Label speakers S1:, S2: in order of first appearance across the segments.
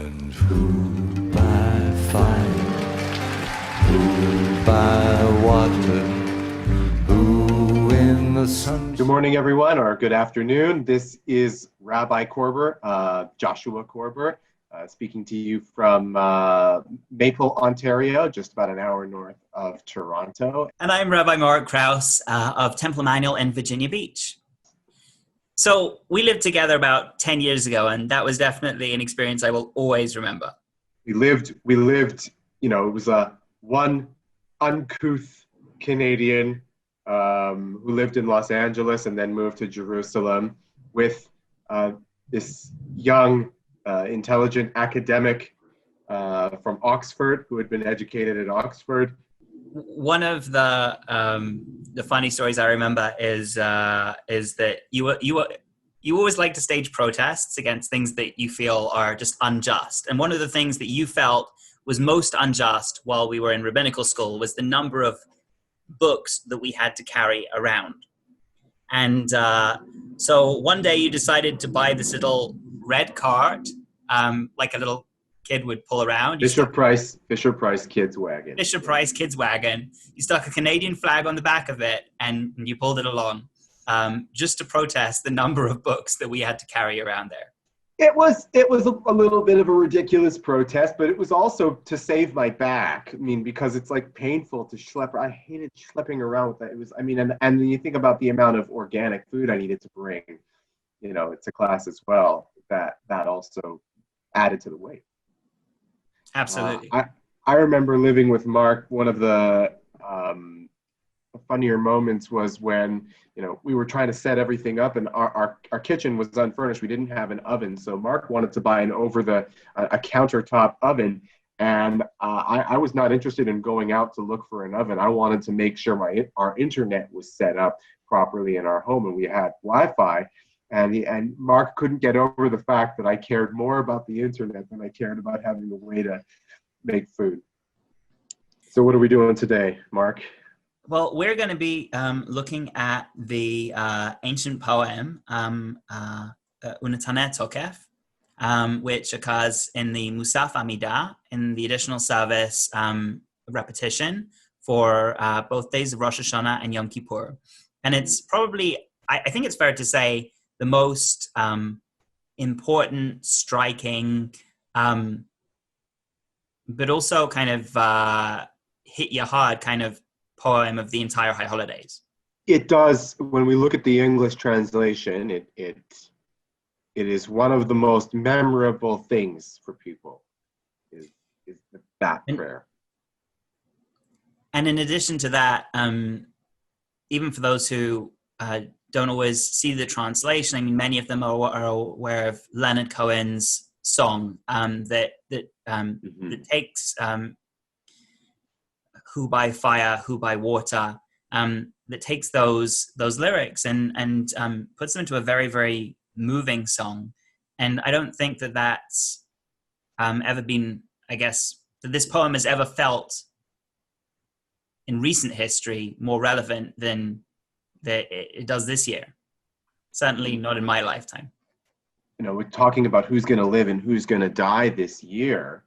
S1: And who by fire, who by water, who in the sun.
S2: Good morning, everyone, or good afternoon. This is Rabbi Korber, Joshua Korber, speaking to you from Maple, Ontario, just about an hour north of Toronto.
S3: And I'm Rabbi Mark Krause of Temple Emmanuel in Virginia Beach. So we lived together about 10 years ago, and that was definitely an experience I will always remember.
S2: We lived, it was one uncouth Canadian who lived in Los Angeles and then moved to Jerusalem with this young, intelligent academic from Oxford who had been educated at Oxford.
S3: One of the funny stories I remember is that you always like to stage protests against things that you feel are just unjust. And one of the things that you felt was most unjust while we were in rabbinical school was the number of books that we had to carry around. And so one day you decided to buy this little red cart, like a little kid would pull around.
S2: Fisher Price Kids Wagon.
S3: Fisher Price Kids Wagon. You stuck a Canadian flag on the back of it and you pulled it along just to protest the number of books that we had to carry around there.
S2: It was a little bit of a ridiculous protest, but it was also to save my back. I mean, because it's like painful to schlep. I hated schlepping around with that. It was, and then you think about the amount of organic food I needed to bring, to class as well. That also added to the weight.
S3: Absolutely.
S2: I remember living with Mark. One of the funnier moments was when we were trying to set everything up, and our kitchen was unfurnished. We didn't have an oven, so Mark wanted to buy a countertop oven, and I was not interested in going out to look for an oven. I wanted to make sure our internet was set up properly in our home, and we had Wi-Fi. And Mark couldn't get over the fact that I cared more about the internet than I cared about having a way to make food. So what are we doing today, Mark?
S3: Well, we're going to be looking at the ancient poem Unetane Tokef, which occurs in the Musaf Amidah, in the additional service repetition for both days of Rosh Hashanah and Yom Kippur. And it's probably, I think it's fair to say, the most important, striking, but also kind of hit you hard kind of poem of the entire High Holidays.
S2: It does. When we look at the English translation, it is one of the most memorable things for people is that prayer.
S3: And in addition to that, even for those who don't always see the translation, I mean, many of them are aware of Leonard Cohen's song that takes who by fire, who by water, that takes those lyrics and puts them into a very, very moving song. And I don't think that that's ever been, I guess, that this poem has ever felt in recent history more relevant than that it does this year. Certainly not in my lifetime.
S2: We're talking about who's going to live and who's going to die this year.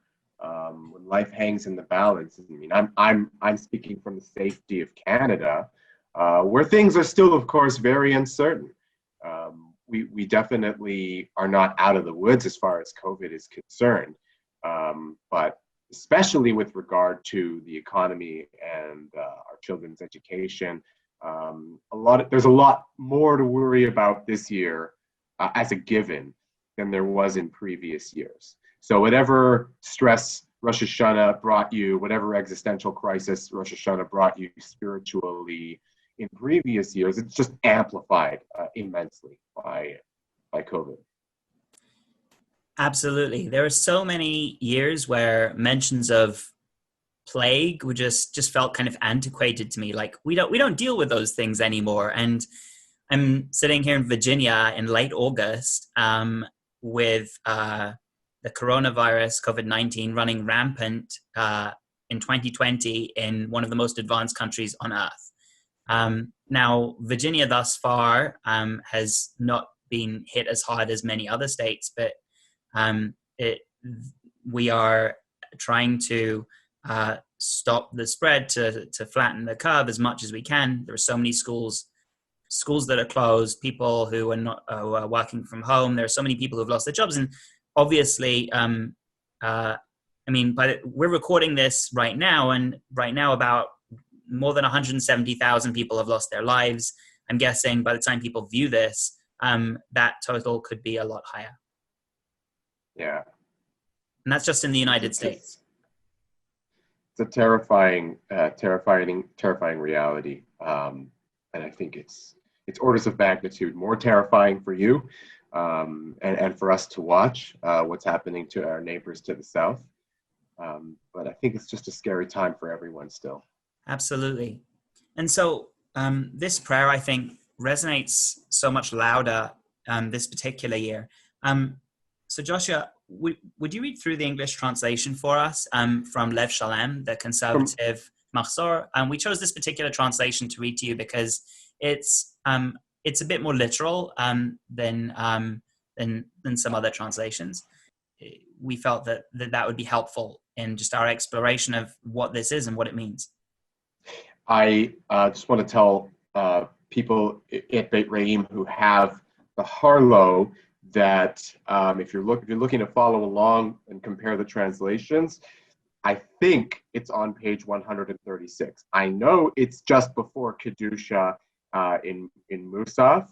S2: When life hangs in the balance. I mean, I'm speaking from the safety of Canada, where things are still, of course, very uncertain. We definitely are not out of the woods as far as COVID is concerned, but especially with regard to the economy and our children's education. There's a lot more to worry about this year as a given than there was in previous years. So whatever stress Rosh Hashanah brought you, whatever existential crisis Rosh Hashanah brought you spiritually in previous years, it's just amplified immensely by COVID.
S3: Absolutely. There are so many years where mentions of plague would just felt kind of antiquated to me. Like we don't deal with those things anymore. And I'm sitting here in Virginia in late August with the coronavirus, COVID-19, running rampant in 2020 in one of the most advanced countries on earth. Now, Virginia thus far has not been hit as hard as many other states, but we are trying to stop the spread, to flatten the curve as much as we can. There are so many schools that are closed, people who are not who are working from home. There are so many people who've lost their jobs, and obviously, we're recording this right now, and right now about more than 170,000 people have lost their lives. I'm guessing by the time people view this, that total could be a lot higher.
S2: Yeah.
S3: And that's just in the United States.
S2: It's a terrifying reality. And I think it's orders of magnitude more terrifying for you and for us to watch what's happening to our neighbors to the south. But I think it's just a scary time for everyone still.
S3: Absolutely. And so this prayer, I think, resonates so much louder this particular year. So Joshua, would you read through the English translation for us from Lev Shalem, the conservative Mahzor? We chose this particular translation to read to you because it's a bit more literal than some other translations. We felt that would be helpful in just our exploration of what this is and what it means.
S2: I just want to tell people at Beit Re'im who have the Harlow that if you're looking to follow along and compare the translations, I think it's on page 136. I know it's just before Kedusha in Musaf,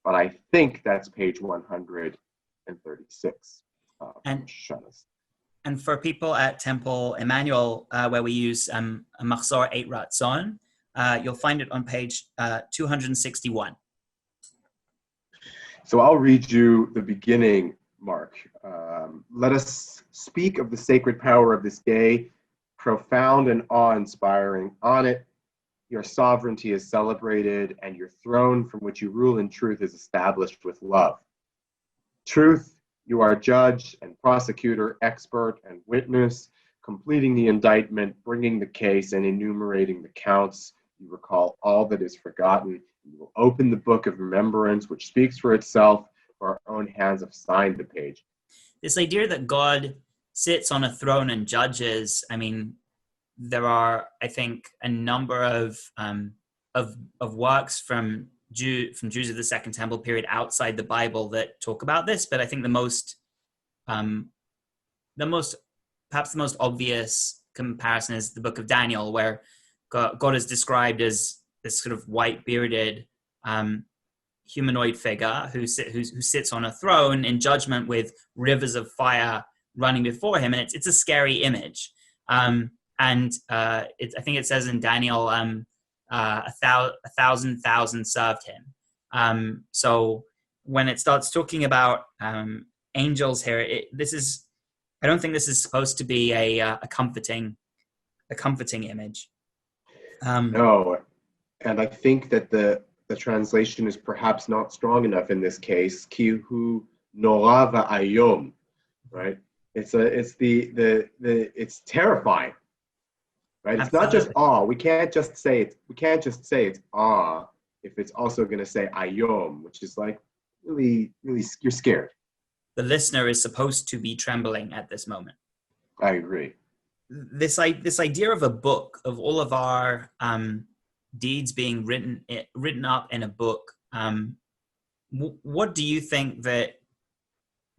S2: but I think that's page 136.
S3: And for people at Temple Emmanuel, where we use a Mahzor 8 Ratzon, you'll find it on page 261.
S2: So I'll read you the beginning, Mark. Let us speak of the sacred power of this day, profound and awe-inspiring. On it, your sovereignty is celebrated, and your throne from which you rule in truth is established with love. Truth, you are judge and prosecutor, expert and witness, completing the indictment, bringing the case, and enumerating the counts. You recall all that is forgotten. You will open the book of remembrance, which speaks for itself, for our own hands have signed the page.
S3: This idea that God sits on a throne and judges, there are, I think, a number of works from Jews of the Second Temple period outside the Bible that talk about this, but I think perhaps the most obvious comparison is the book of Daniel, where God is described as this sort of white-bearded humanoid figure who sits on a throne in judgment with rivers of fire running before him, and it's a scary image. I think it says in Daniel, 1,000 served him. So when it starts talking about angels here, I don't think this is supposed to be a comforting image.
S2: No, and I think that the translation is perhaps not strong enough in this case. Ki hu nora va'ayom, right? It's terrifying, right? It's not just awe. We can't just say it's awe if it's also going to say ayom, which is like really, really, you're scared.
S3: The listener is supposed to be trembling at this moment.
S2: I agree.
S3: This idea of a book, of all of our deeds being written up in a book. What do you think that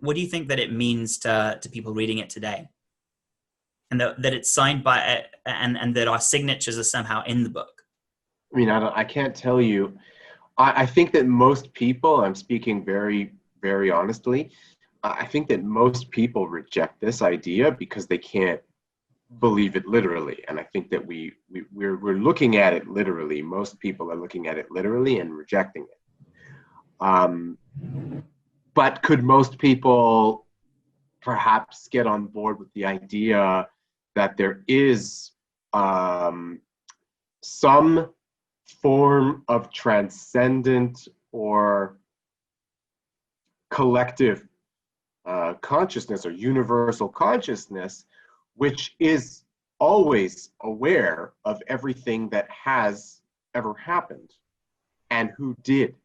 S3: it means to people reading it today, and that it's signed by and that our signatures are somehow in the book?
S2: I can't tell you. I think that most people, I'm speaking very, very honestly, I think that most people reject this idea because they can't believe it literally. And I think that we're looking at it literally. Most people are looking at it literally and rejecting it. But could most people perhaps get on board with the idea that there is some form of transcendent or collective consciousness or universal consciousness which is always aware of everything that has ever happened and who did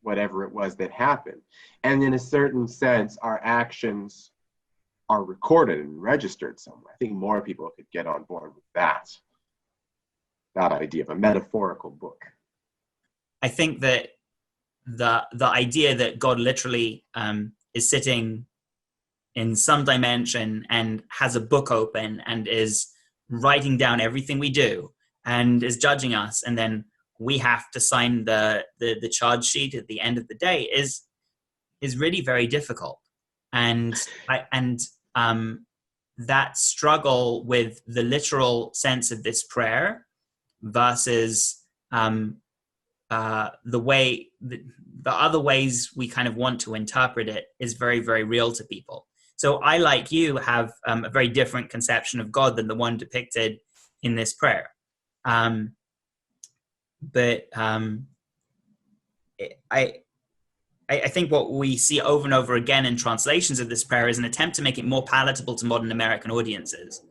S2: whatever it was that happened. And in a certain sense, our actions are recorded and registered somewhere. I think more people could get on board with that idea of a metaphorical book.
S3: I think that the idea that God literally is sitting in some dimension and has a book open and is writing down everything we do and is judging us, and then we have to sign the charge sheet at the end of the day is really very difficult. And that struggle with the literal sense of this prayer versus the other ways we kind of want to interpret it is very, very real to people. So I, like you, have a very different conception of God than the one depicted in this prayer. But I think what we see over and over again in translations of this prayer is an attempt to make it more palatable to modern American audiences.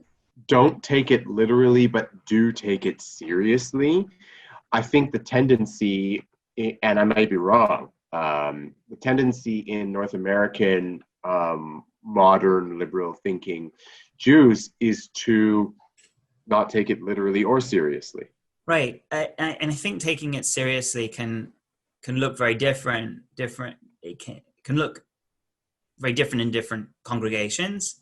S2: Don't take it literally, but do take it seriously. I think the tendency, and I might be wrong, the tendency in North American modern liberal thinking Jews is to not take it literally or seriously.
S3: Right. And I think taking it seriously can look very different. It can look very different in different congregations.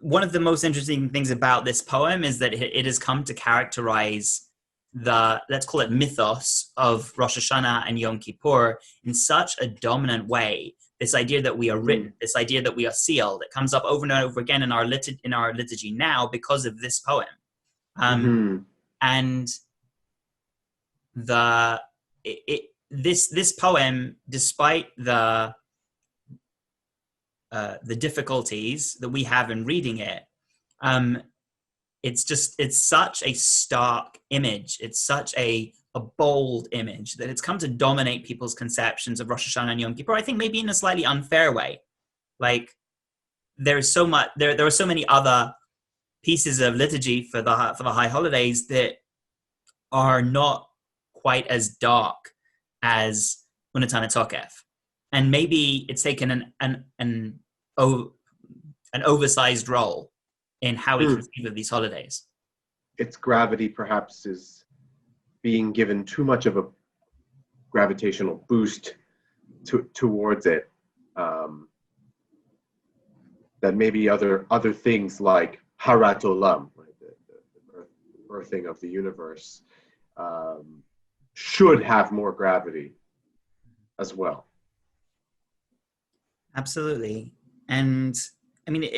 S3: One of the most interesting things about this poem is that it has come to characterize the, let's call it, mythos of Rosh Hashanah and Yom Kippur in such a dominant way. This idea that we are written, this idea that we are sealed, it comes up over and over again in our liturgy now because of this poem. And this poem, despite the difficulties that we have in reading it, it's such a stark image. It's such a bold image that it's come to dominate people's conceptions of Rosh Hashanah and Yom Kippur. I think maybe in a slightly unfair way. Like there is so much. There are so many other pieces of liturgy for the high holidays that are not quite as dark as Unetane Tokef, and maybe it's taken an oversized role in how we conceive of these holidays.
S2: Its gravity perhaps is being given too much of a gravitational boost towards it, that maybe other things like Harat Olam, right, the birthing of the universe, should have more gravity as well.
S3: Absolutely. And I mean,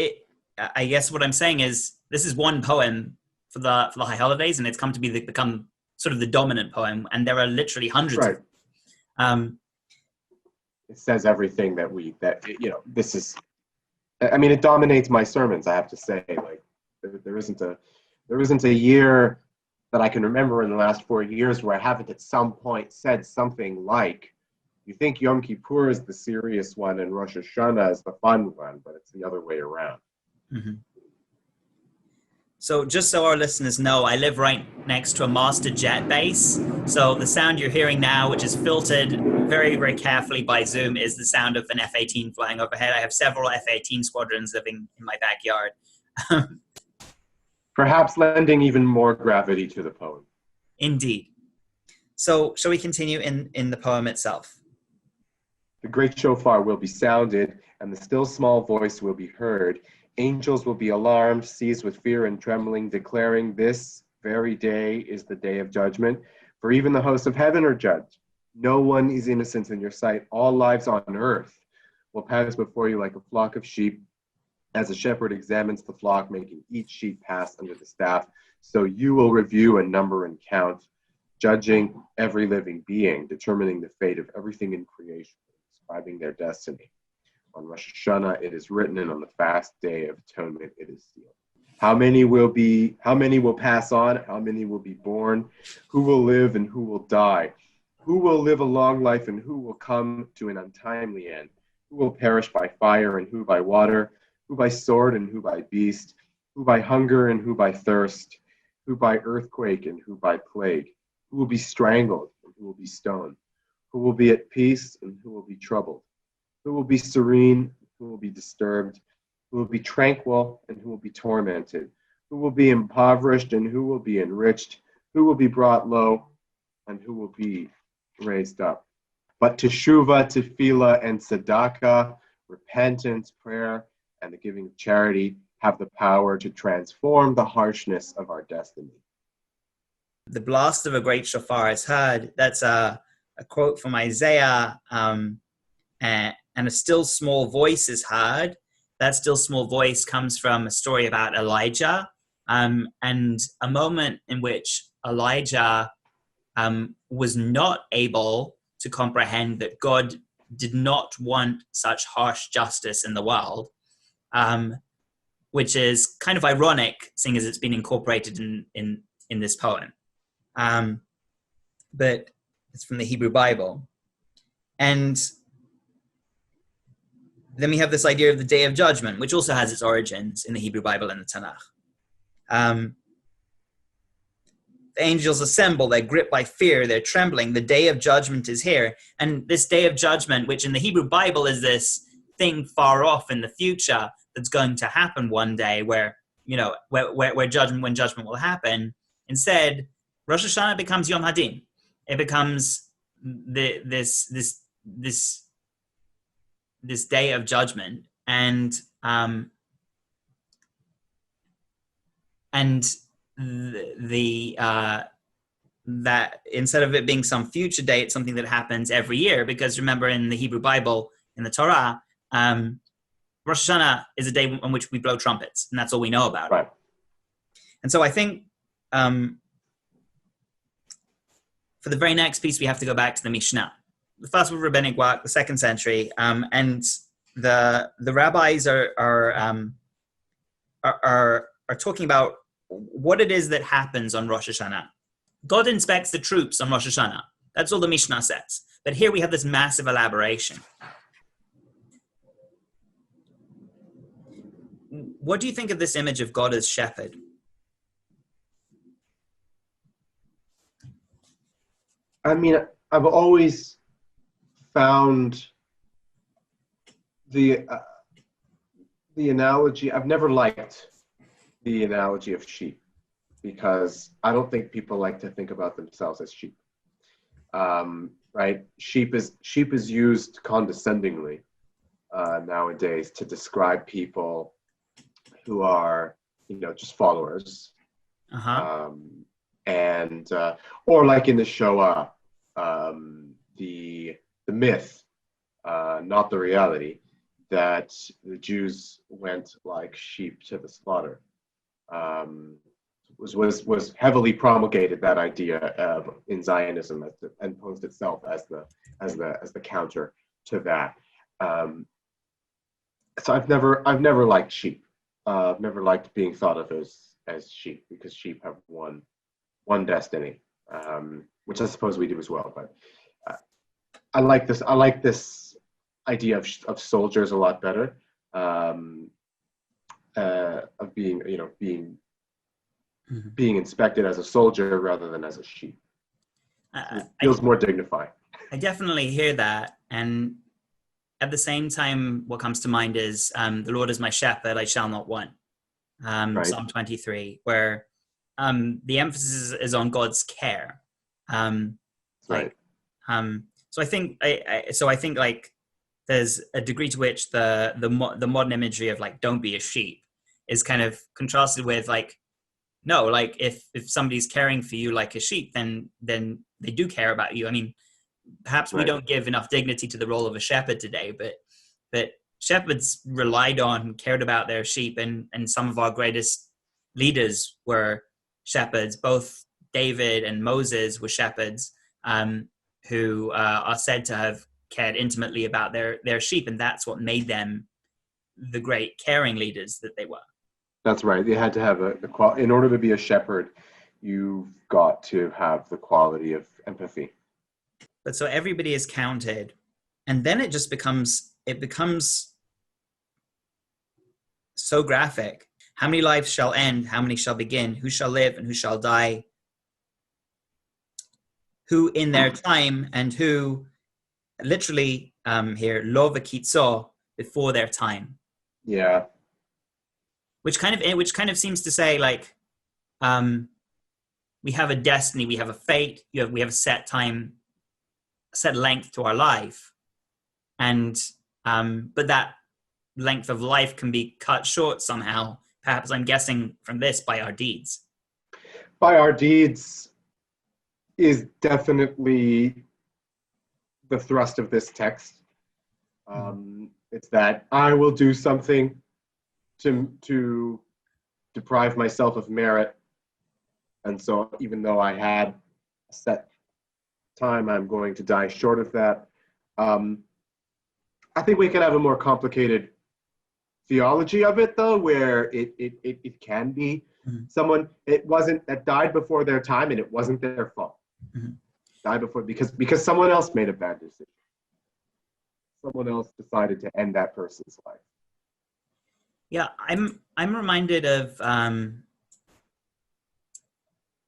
S3: I guess what I'm saying is this is one poem for the high holidays, and it's come to become sort of the dominant poem, and there are literally hundreds
S2: Right.
S3: of them.
S2: It says everything this is, I mean, it dominates my sermons, I have to say. Like there isn't a year that I can remember in the last 4 years where I haven't at some point said something like, you think Yom Kippur is the serious one and Rosh Hashanah is the fun one, but it's the other way around.
S3: Mm-hmm. So just so our listeners know, I live right next to a master jet base. So the sound you're hearing now, which is filtered very, very carefully by Zoom, is the sound of an F-18 flying overhead. I have several F-18 squadrons living in my backyard.
S2: Perhaps lending even more gravity to the poem.
S3: Indeed. So shall we continue in the poem itself?
S2: The great shofar will be sounded, and the still small voice will be heard. Angels will be alarmed, seized with fear and trembling, declaring this very day is the day of judgment. For even the hosts of heaven are judged. No one is innocent in your sight. All lives on earth will pass before you like a flock of sheep. As a shepherd examines the flock, making each sheep pass under the staff, so you will review and number and count, judging every living being, determining the fate of everything in creation, describing their destiny. On Rosh Hashanah it is written, and on the fast day of atonement it is sealed. How many will pass on? How many will be born? Who will live and who will die? Who will live a long life and who will come to an untimely end? Who will perish by fire and who by water? Who by sword and who by beast? Who by hunger and who by thirst? Who by earthquake and who by plague? Who will be strangled and who will be stoned? Who will be at peace and who will be troubled? Who will be serene? Who will be be disturbed, who will be tranquil and who will be tormented, who will be impoverished and who will be enriched, who will be brought low and who will be raised up. But teshuvah, tefillah, and tzedakah, repentance, prayer, and the giving of charity have the power to transform the harshness of our destiny.
S3: The blast of a great shofar is heard. That's a quote from Isaiah, and a still small voice is heard. That still small voice comes from a story about Elijah, and a moment in which Elijah was not able to comprehend that God did not want such harsh justice in the world, which is kind of ironic, seeing as it's been incorporated in this poem. But it's from the Hebrew Bible. And then we have this idea of the Day of Judgment, which also has its origins in the Hebrew Bible and the Tanakh. The angels assemble, they're gripped by fear, they're trembling. The Day of Judgment is here. And this Day of Judgment, which in the Hebrew Bible is this thing far off in the future that's going to happen one day where when judgment will happen, instead, Rosh Hashanah becomes Yom Hadin. It becomes this day of judgment, and that instead of it being some future day, it's something that happens every year. Because remember, in the Hebrew Bible, in the Torah, Rosh Hashanah is a day on which we blow trumpets, and that's all we know about.
S2: Right.
S3: And so I think for the very next piece, we have to go back to the Mishnah. The first was rabbinic work, the 2nd century, and the rabbis are talking about what it is that happens on Rosh Hashanah. God inspects the troops on Rosh Hashanah. That's all the Mishnah says. But here we have this massive elaboration. What do you think of this image of God as shepherd?
S2: I mean, I've always found the analogy, I've never liked the analogy of sheep, because I don't think people like to think about themselves as sheep. Right? Sheep is used condescendingly nowadays to describe people who are, just followers.
S3: Uh-huh.
S2: Or like in the Shoah, the myth, not the reality, that the Jews went like sheep to the slaughter. Was heavily promulgated, that idea in Zionism, and posed itself as the counter to that. So I've never liked sheep. I've never liked being thought of as sheep, because sheep have one destiny, which I suppose we do as well. But I like this idea of soldiers a lot better, of being being inspected as a soldier rather than as a sheep. It feels more dignified.
S3: I definitely hear that, and at the same time, what comes to mind is the Lord is my shepherd, I shall not want. Right. Psalm 23, where the emphasis is on God's care.
S2: Right.
S3: So I think like there's a degree to which the modern imagery of like don't be a sheep is kind of contrasted with like, no, like if somebody's caring for you like a sheep, then they do care about you. I mean, perhaps we don't give enough dignity to the role of a shepherd today, but shepherds relied on, cared about their sheep, and some of our greatest leaders were shepherds. Both David and Moses were shepherds, who are said to have cared intimately about their sheep, and that's what made them the great caring leaders that they were.
S2: That's right. They had to have in order to be a shepherd, you've got to have the quality of empathy.
S3: But so everybody is counted, and then it becomes so graphic. How many lives shall end? How many shall begin? Who shall live and who shall die? Who in their time, and who literally here, lo v'kitzo, before their time,
S2: Yeah.
S3: which kind of seems to say like, we have a destiny, we have a fate, we have a set time, a set length to our life, and but that length of life can be cut short somehow. Perhaps, I'm guessing from this, by our deeds.
S2: By our deeds is definitely the thrust of this text. It's that I will do something to deprive myself of merit. And so even though I had a set time, I'm going to die short of that. I think we can have a more complicated theology of it, though, where it can be someone that died before their time, and it wasn't their fault. Died before because someone else made a bad decision. Someone else decided to end that person's life.
S3: Yeah, I'm reminded of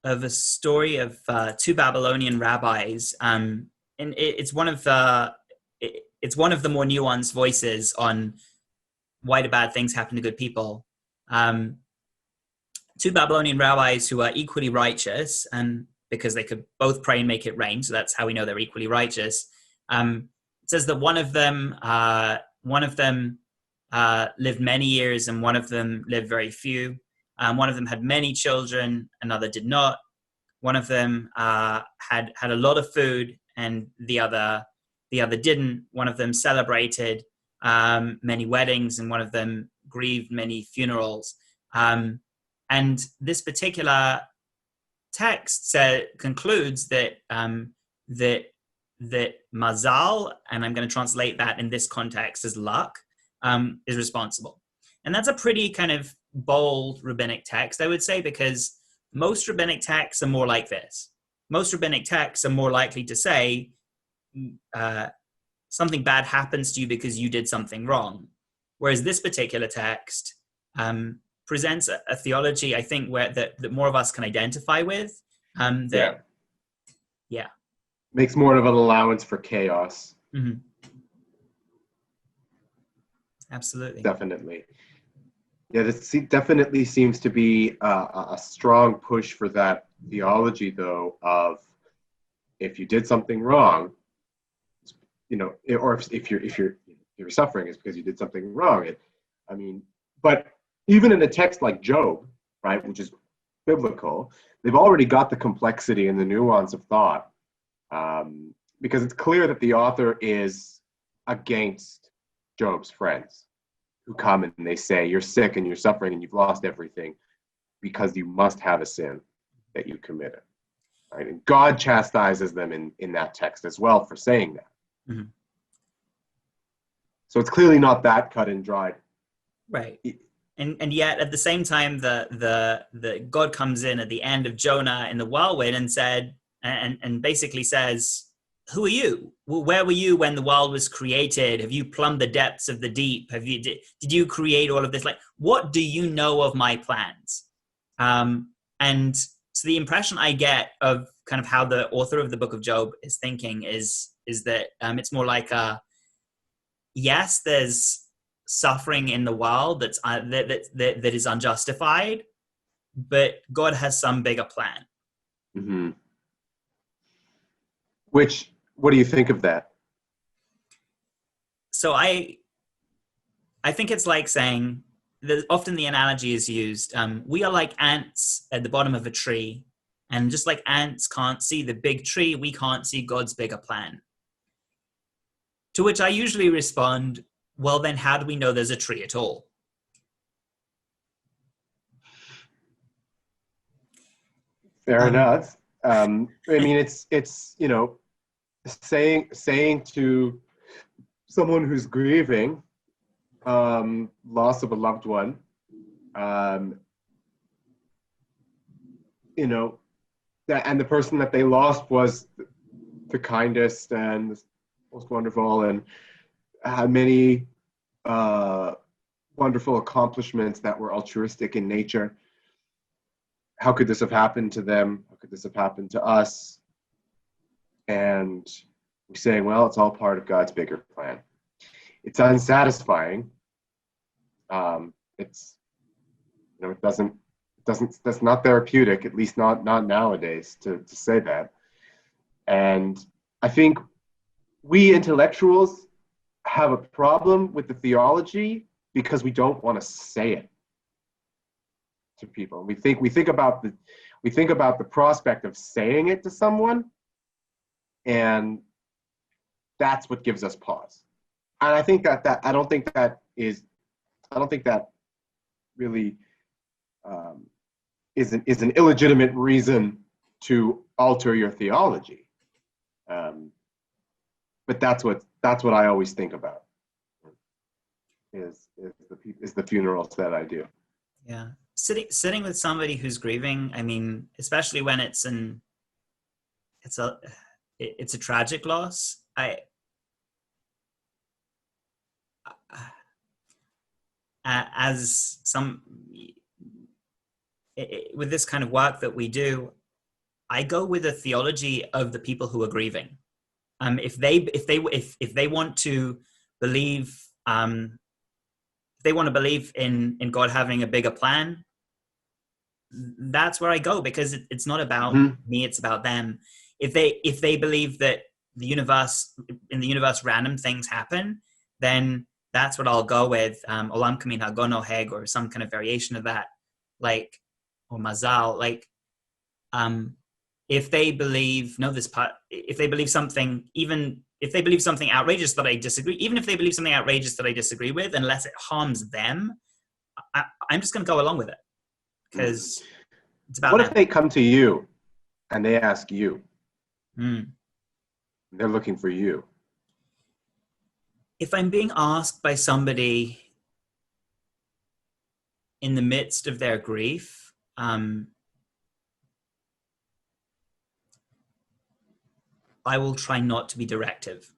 S3: a story of two Babylonian rabbis, and it's one of the more nuanced voices on why do bad things happen to good people. Two Babylonian rabbis who are equally righteous, and because they could both pray and make it rain, so that's how we know they're equally righteous. It says that one of them lived many years, and one of them lived very few. One of them had many children, another did not. One of them had a lot of food, and the other didn't. One of them celebrated many weddings, and one of them grieved many funerals. And this particular text concludes that that mazal, and I'm going to translate that in this context as luck, is responsible. And that's a pretty kind of bold rabbinic text, I would say, because most rabbinic texts are more like this. Most rabbinic texts are more likely to say something bad happens to you because you did something wrong. Whereas this particular text presents a theology, I think, where that more of us can identify with. Yeah.
S2: Makes more of an allowance for chaos.
S3: Mm-hmm. Absolutely.
S2: Definitely. Yeah, this definitely seems to be a strong push for that theology, though, of if you did something wrong, or if you're suffering, it's because you did something wrong. But even in a text like Job, right, which is biblical, they've already got the complexity and the nuance of thought, because it's clear that the author is against Job's friends, who come and they say, you're sick and you're suffering and you've lost everything because you must have a sin that you committed. Right? And God chastises them in that text as well for saying that.
S3: Mm-hmm.
S2: So it's clearly not that cut and dried.
S3: Right. And yet at the same time, the God comes in at the end of Jonah in the whirlwind and said, and basically says, who are you? Well, where were you when the world was created? Have you plumbed the depths of the deep? Did you create all of this? Like, what do you know of my plans? And so the impression I get of kind of how the author of the book of Job is thinking is that it's more like yes, there's suffering in the world that is unjustified, but God has some bigger plan.
S2: Mm-hmm. What do you think of that?
S3: So I think it's like saying that often the analogy is used. We are like ants at the bottom of a tree, and just like ants can't see the big tree, we can't see God's bigger plan. To which I usually respond, well, then how do we know there's a tree at all?
S2: Fair enough. It's saying to someone who's grieving loss of a loved one, that, and the person that they lost was the kindest and most wonderful and had many wonderful accomplishments that were altruistic in nature. How could this have happened to them? How could this have happened to us? And we're saying, well, it's all part of God's bigger plan. it's unsatisfying. It's, it doesn't, that's not therapeutic, at least not nowadays, to say that. And I think we intellectuals have a problem with the theology because we don't want to say it to people. We think about the prospect of saying it to someone, and that's what gives us pause. And I think that I don't think that really is an illegitimate reason to alter your theology. But that's what I always think about is the funerals that I do.
S3: Yeah. Sitting with somebody who's grieving, I mean, especially when it's a tragic loss. With this kind of work that we do, I go with the theology of the people who are grieving. If they want to believe, if they want to believe in God having a bigger plan, that's where I go, because it's not about me, it's about them. If they believe that in the universe random things happen, then that's what I'll go with. Olam Kamin Hagono Heg, or some kind of variation of that, like, or Mazal, like, if they believe if they believe something, even if they believe something outrageous that I disagree, even if they believe something outrageous that I disagree with, unless it harms them, I'm just going to go along with it, because it's about
S2: What
S3: them.
S2: if they come to you and they ask you? They're looking for you.
S3: If I'm being asked by somebody in the midst of their grief, I will try not to be directive.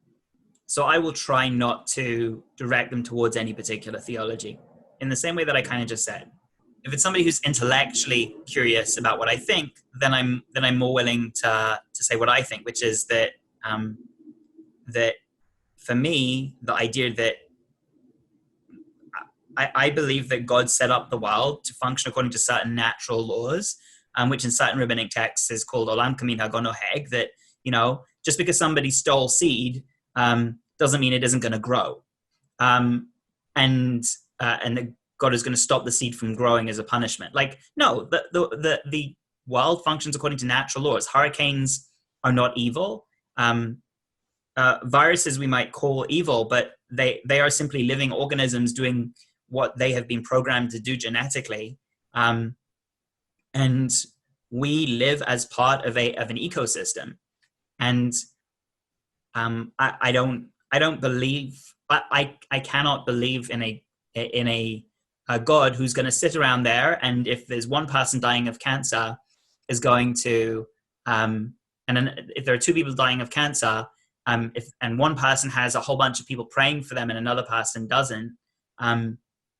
S3: So I will try not to direct them towards any particular theology, in the same way that I kind of just said. If it's somebody who's intellectually curious about what I think, then I'm more willing to say what I think, which is that that for me, the idea that I believe that God set up the world to function according to certain natural laws, which in certain rabbinic texts is called Olam Kamin Hagono Heg, that, just because somebody stole seed doesn't mean it isn't going to grow. And that God is going to stop the seed from growing as a punishment. Like, no, the world functions according to natural laws. Hurricanes are not evil. Viruses we might call evil, but they are simply living organisms doing what they have been programmed to do genetically. And we live as part of an ecosystem. And I don't believe, I cannot believe in a God who's going to sit around there, and if there's one person dying of cancer, is going to and then if there are two people dying of cancer, and one person has a whole bunch of people praying for them and another person doesn't,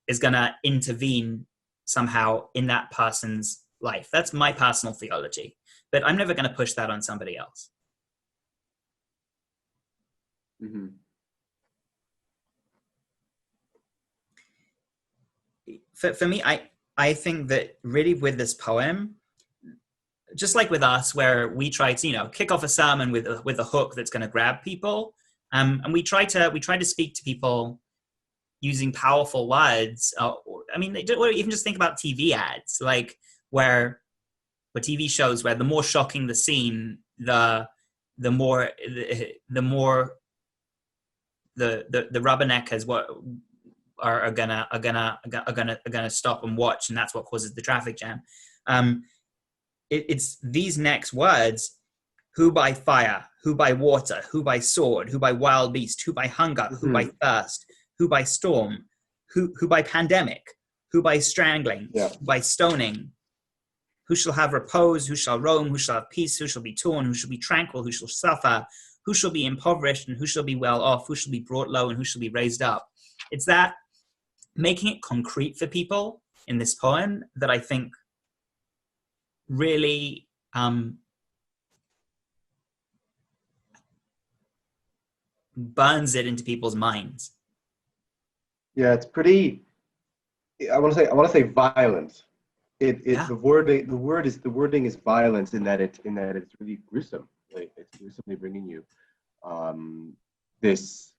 S3: is going to intervene somehow in that person's life. That's my personal theology, but I'm never going to push that on somebody else.
S2: Mm-hmm.
S3: For me, I think that really with this poem, just like with us, where we try to kick off a sermon with a hook that's going to grab people, and we try to speak to people using powerful words. Or even just think about TV ads, like where TV shows where the more shocking the scene, the more the rubberneckers are gonna stop and watch, and that's what causes the traffic jam. It's these next words: who by fire, who by water, who by sword, who by wild beast, who by hunger, who by thirst, who by storm, who by pandemic, who by strangling, who by stoning, who shall have repose, who shall roam, who shall have peace, who shall be torn, who shall be tranquil, who shall suffer, who shall be impoverished, and who shall be well off, who shall be brought low, and who shall be raised up. It's that making it concrete for people in this poem that I think really burns it into people's minds.
S2: Yeah, it's pretty. I want to say violent.
S3: Yeah.
S2: The wording is violence in that it's really gruesome. Like, it's gruesomely bringing you this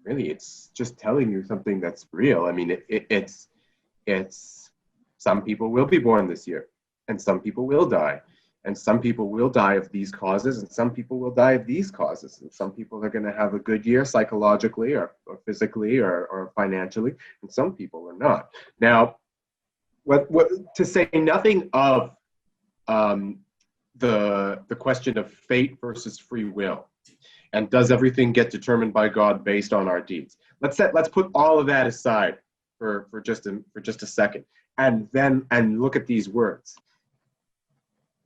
S2: really, it's just telling you something that's real. I mean, it's some people will be born this year, and some people will die, and some people will die of these causes, and some people will die of these causes, and some people are going to have a good year psychologically or physically or financially, and some people are not. Now, what to say nothing of um, the question of fate versus free will, and does everything get determined by God based on our deeds? Let's put all of that aside for just a second, and look at these words.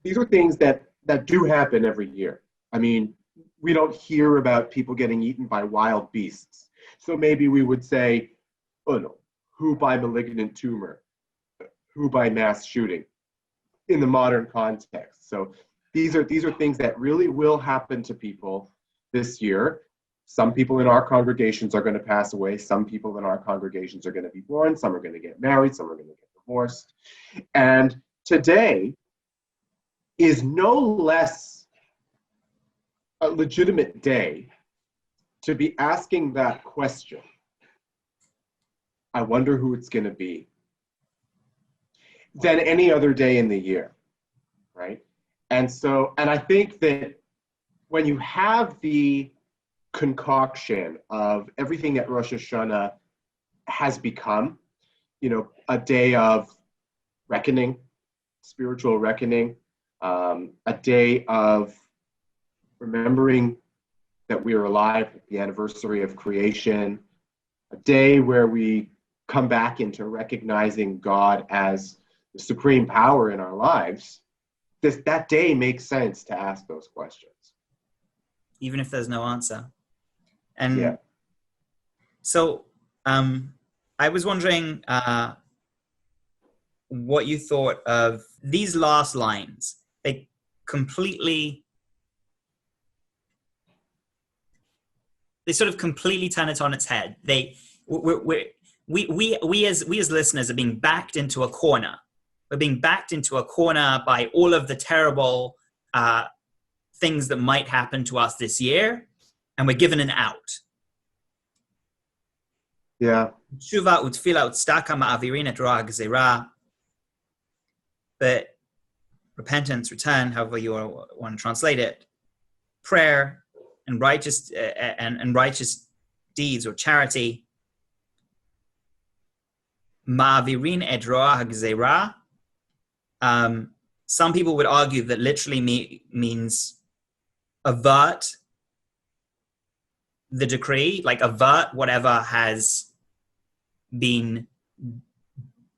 S2: These are things that do happen every year. I mean, we don't hear about people getting eaten by wild beasts. So maybe we would say, oh no, who by malignant tumor, who by mass shooting in the modern context. So these are things that really will happen to people this year. Some people in our congregations are going to pass away. Some people in our congregations are going to be born. Some are going to get married. Some are going to get divorced. And today is no less a legitimate day to be asking that question. I wonder who it's going to be, than any other day in the year, right? And I think that when you have the concoction of everything that Rosh Hashanah has become, a day of reckoning, spiritual reckoning, a day of remembering that we are alive at the anniversary of creation, a day where we come back into recognizing God as the supreme power in our lives. That day makes sense to ask those questions.
S3: Even if there's no answer. And
S2: Yeah.
S3: so I was wondering what you thought of these last lines. They sort of completely turn it on its head. We as listeners are being backed into a corner. We're being backed into a corner by all of the terrible things that might happen to us this year, and we're given an out.
S2: Yeah.
S3: Tshuva utfila utstaka ma'avirin et ro'a gezerah. But repentance, return, however you want to translate it, prayer and righteous deeds or charity, ma'avirin et ro'a gezerah. Some people would argue that literally means avert the decree, like avert whatever has been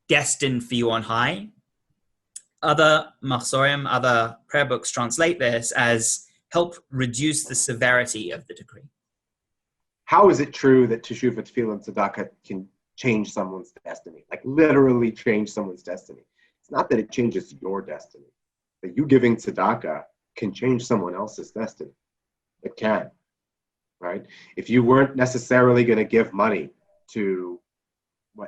S3: destined for you on high. Other Machzorim, other prayer books translate this as help reduce the severity of the decree.
S2: How is it true that Teshuvah, Tefillah, and Tzedakah can change someone's destiny? Like literally change someone's destiny. It's not that it changes your destiny. That you giving tzedakah can change someone else's destiny. It can, right? If you weren't necessarily going to give money to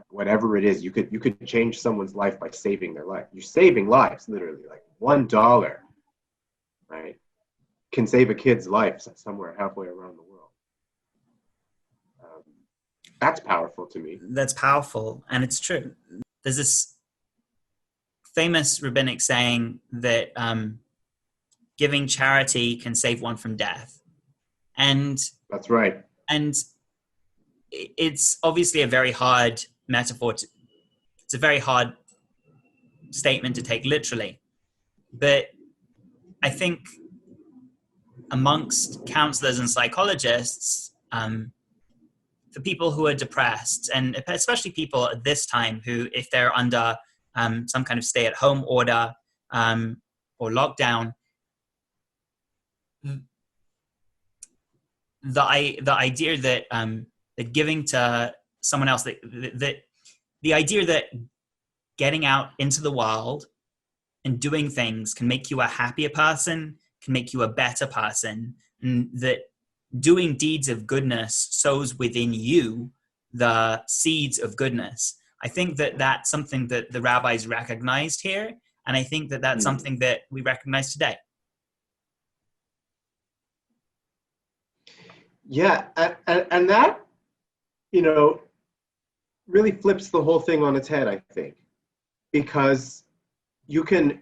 S2: whatever it is, you could change someone's life by saving their life. You're saving lives, literally. Like $1, right, can save a kid's life somewhere halfway around the world. That's powerful to me.
S3: That's powerful, and it's true. There's this famous rabbinic saying that giving charity can save one from death. And
S2: that's right.
S3: And it's obviously a very hard metaphor. It's a very hard statement to take literally. But I think amongst counselors and psychologists, for people who are depressed, and especially people at this time who, if they're under some kind of stay-at-home order or lockdown, the idea that that giving to someone else, that the idea that getting out into the world and doing things can make you a happier person, can make you a better person, and that doing deeds of goodness sows within you the seeds of goodness. I think that that's something that the rabbis recognized here, and I think that that's something that we recognize today.
S2: Yeah, and that, really flips the whole thing on its head, I think, because you can,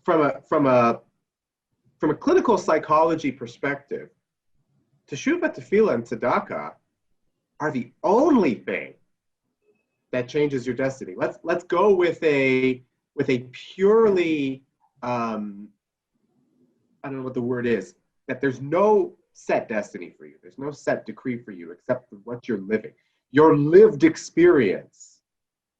S2: from a clinical psychology perspective, teshuvah, tefillah, and tzedakah are the only thing that changes your destiny. Let's go with a purely I don't know what the word is, that there's no set destiny for you. There's no set decree for you except for what you're living. Your lived experience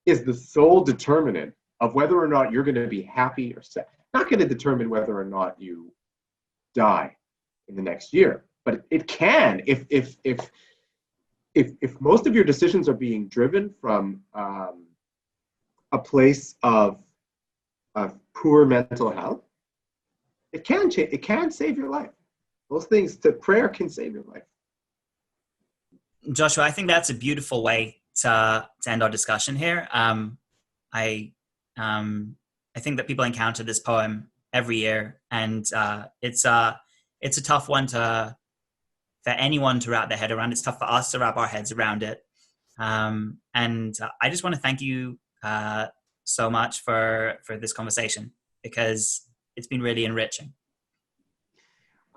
S2: is the sole determinant of whether or not you're going to be happy or sad. Not going to determine whether or not you die in the next year, but it can if most of your decisions are being driven from a place of poor mental health, it can change. It can save your life. Those things, prayer can save your life.
S3: Joshua, I think that's a beautiful way to end our discussion here. I think that people encounter this poem every year, and it's a tough one for anyone to wrap their head around. It's tough for us to wrap our heads around it. And I just want to thank you so much for this conversation, because it's been really enriching.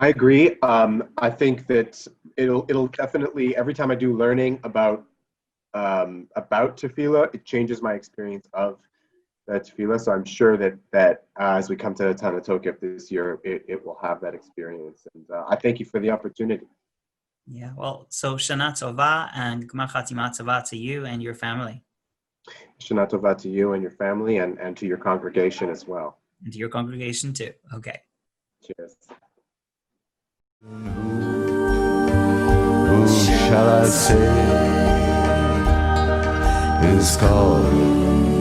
S2: I agree. I think that it'll definitely, every time I do learning about tefillah, it changes my experience of tefillah. So I'm sure that as we come to Tana Tokef this year, it will have that experience. And I thank you for the opportunity.
S3: Yeah, well, so Shana Tova and Gmar Chatima Tova to you and your family.
S2: Shana Tova to you and your family, and to your congregation as well.
S3: And to your congregation too. Okay.
S2: Cheers.
S1: Who shall I say is calling?